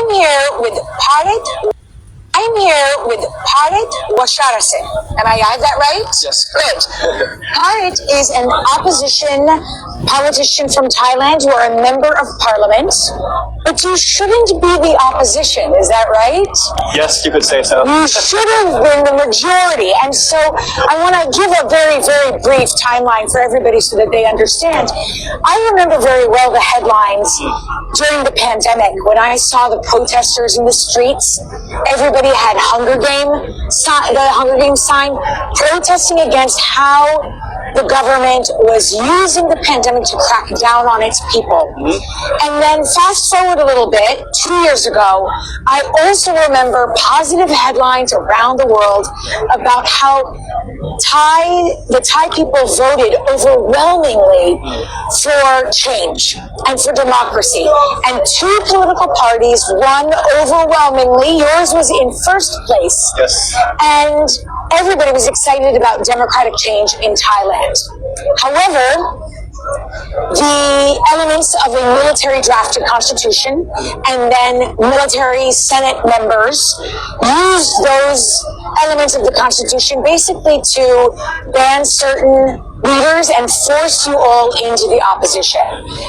I'm here with Parit. I'm here with Parit Washarase. Am I got that right? Yes, good. Parit is an opposition politician from Thailand. You are a member of parliament, but you shouldn't be the opposition. Is that right? Yes, you could say so. You should have been the majority. And so I want to give a very, very brief timeline for everybody so that they understand. I remember very well the headlines during the pandemic when I saw the protesters in the streets. Everybody had the Hunger Games sign protesting against how the government was using the pandemic to crack down on its people. And then fast forward a little bit, 2 years ago, I also remember positive headlines around the world about how the Thai people voted overwhelmingly for change and for democracy. And two political parties won overwhelmingly. Yours was in first place. Yes. And everybody was excited about democratic change in Thailand. However, the elements of a military drafted constitution and then military Senate members used those elements of the constitution basically to ban certain leaders and force you all into the opposition.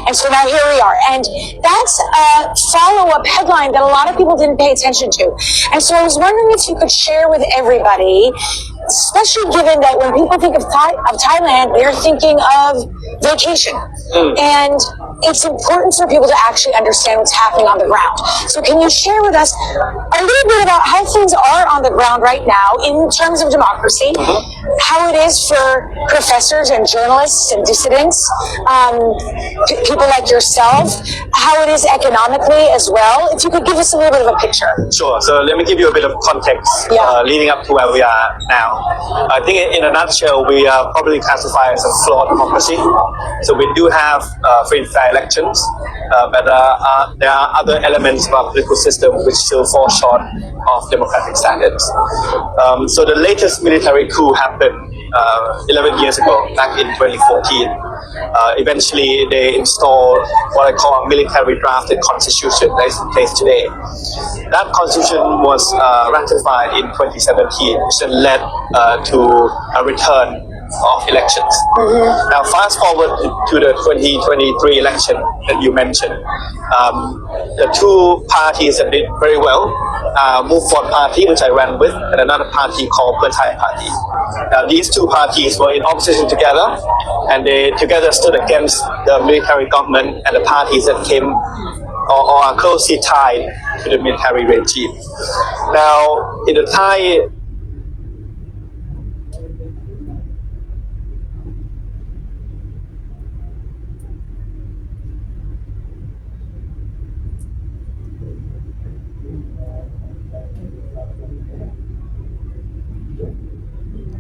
And so now here we are. And that's a follow-up headline that a lot of people didn't pay attention to. And so I was wondering if you could share with everybody, especially given that when people think of Thailand, they're thinking of vacation. And it's important for people to actually understand what's happening on the ground. So can you share with us a little bit about how things are on the ground right now in terms of democracy, how it is for professors and journalists and dissidents, people like yourself, how it is economically as well? If you could give us a little bit of a picture. Sure. So let me give you a bit of context leading up to where we are now. I think in a nutshell, we are probably classified as a flawed democracy. So we do have free and fair elections, but there are other elements of our political system which still fall short of democratic standards. So the latest military coup happened 11 years ago, back in 2014. Eventually, they installed what I call a military drafted constitution that is in place today. That constitution was ratified in 2017, which then led to a return of elections. Now, fast forward to the 2023 election that you mentioned. The two parties that did very well, Move Forward Party, which I ran with, and another party called the Thai Party. Now, these two parties were in opposition together, and they together stood against the military government and the parties that came or are closely tied to the military regime. Now, in the Thai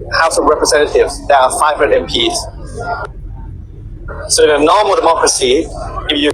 House of Representatives, there are 500 MPs. So in a normal democracy, if you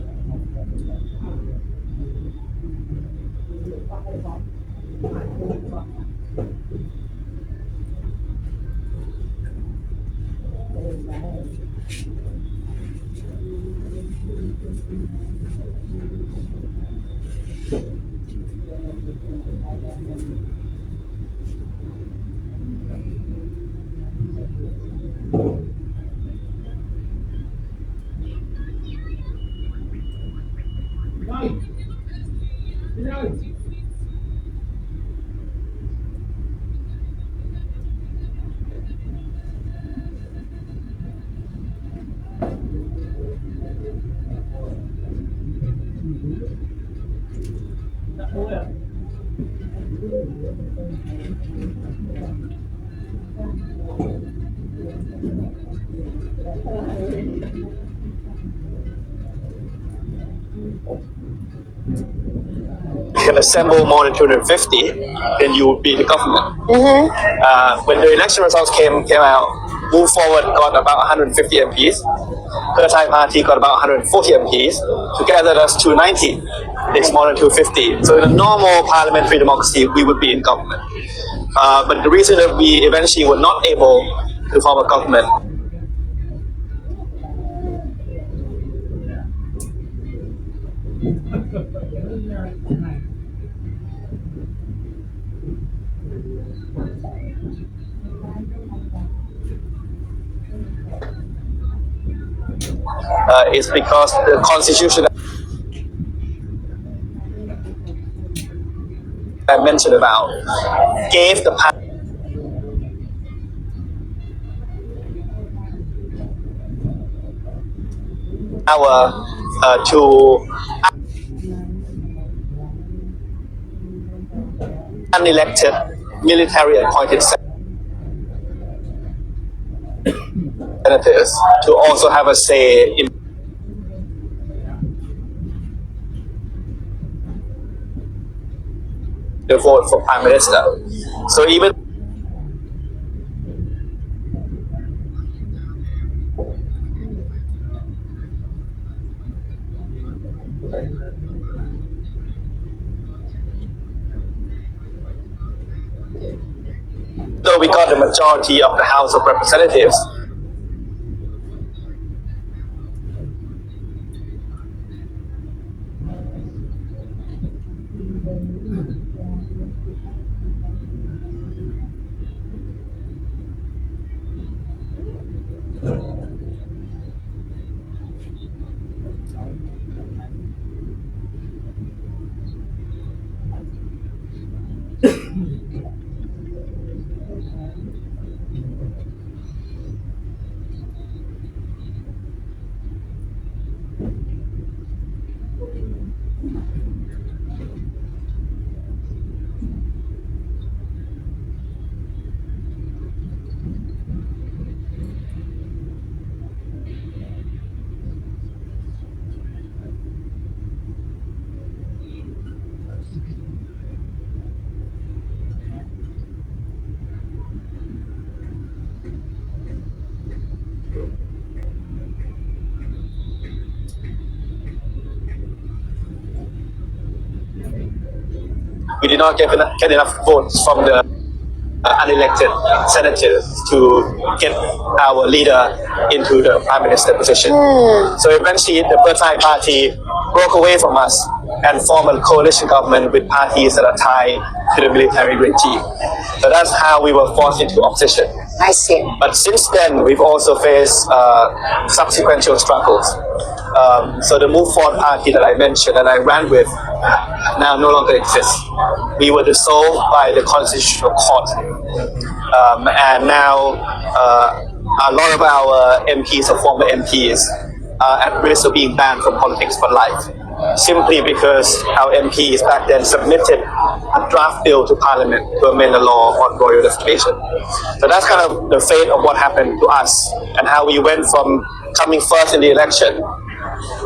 can assemble more than 250, then you would be the government. When the election results came out, Move Forward got about 150 MPs. The Thai Party got about 140 MPs. Together, that's 290. It's more than 250. So in a normal parliamentary democracy, we would be in government. But the reason that we eventually were not able to form a government is because the constitution I mentioned about gave the power to unelected military appointed senators to also have a say in the vote for prime minister. So even though we got the majority of the House of Representatives, we did not get enough votes from the unelected senators to get our leader into the prime minister position. So eventually the Bird Eye Party broke away from us and formed a coalition government with parties that are tied to the military regime. So that's how we were forced into opposition. I see. But since then, we've also faced subsequent struggles. So the Move Forward Party that I mentioned and I ran with now no longer exists. We were dissolved by the Constitutional Court. And now a lot of our MPs or former MPs are at risk of being banned from politics for life, simply because our MPs back then submitted a draft bill to Parliament to amend the law on royal defamation. So that's kind of the fate of what happened to us and how we went from coming first in the election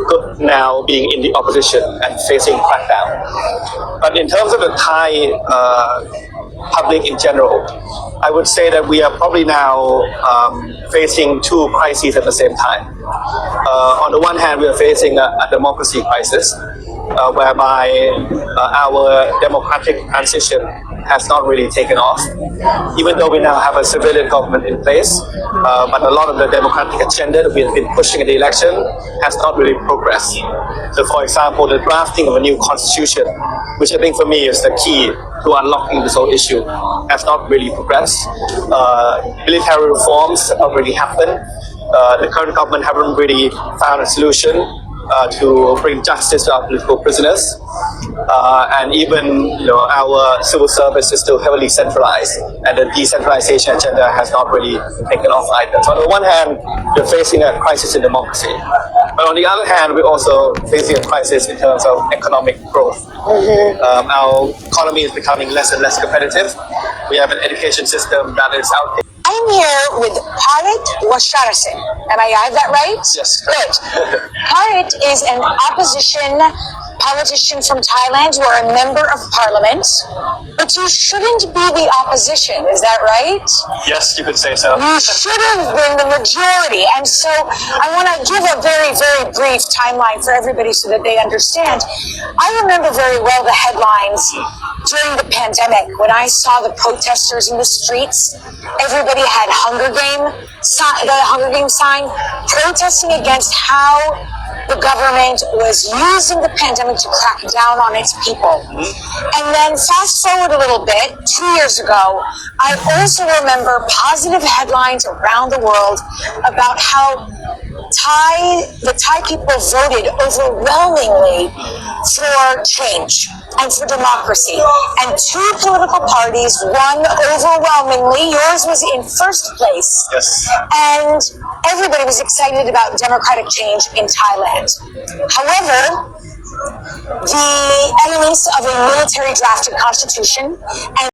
to now being in the opposition and facing crackdown. But in terms of the Thai public in general, I would say that we are probably now facing two crises at the same time. On the one hand, we are facing a democracy crisis, whereby our democratic transition has not really taken off, even though we now have a civilian government in place. But a lot of the democratic agenda that we've been pushing in the election has not really progressed. So, for example, the drafting of a new constitution, which I think for me is the key to unlocking this whole issue, has not really progressed. Military reforms have not really happened. The current government haven't really found a solution to bring justice to our political prisoners, and even our civil service is still heavily centralized, and the decentralization agenda has not really taken off either. So on the one hand, we're facing a crisis in democracy, but on the other hand, we're also facing a crisis in terms of economic growth. Our economy is becoming less and less competitive. We have an education system that is outdated. I'm here with Parit Washarasin. I have that right? Yes. Good. Parit is an opposition politician from Thailand. You are a member of parliament, but you shouldn't be the opposition. Is that right? Yes, you could say so. You should have been the majority. And so I want to give a very, very brief timeline for everybody so that they understand. I remember very well the headlines during the pandemic when I saw the protesters in the streets. Everybody had the Hunger Game sign protesting against how the government was using the pandemic to crack down on its people. And then fast forward a little bit, 2 years ago, I also remember positive headlines around the world about how the Thai people voted overwhelmingly for change and for democracy. And two political parties won overwhelmingly. Yours was in first place. Yes. And everybody was excited about democratic change in Thailand. However, the elements of a military drafted constitution and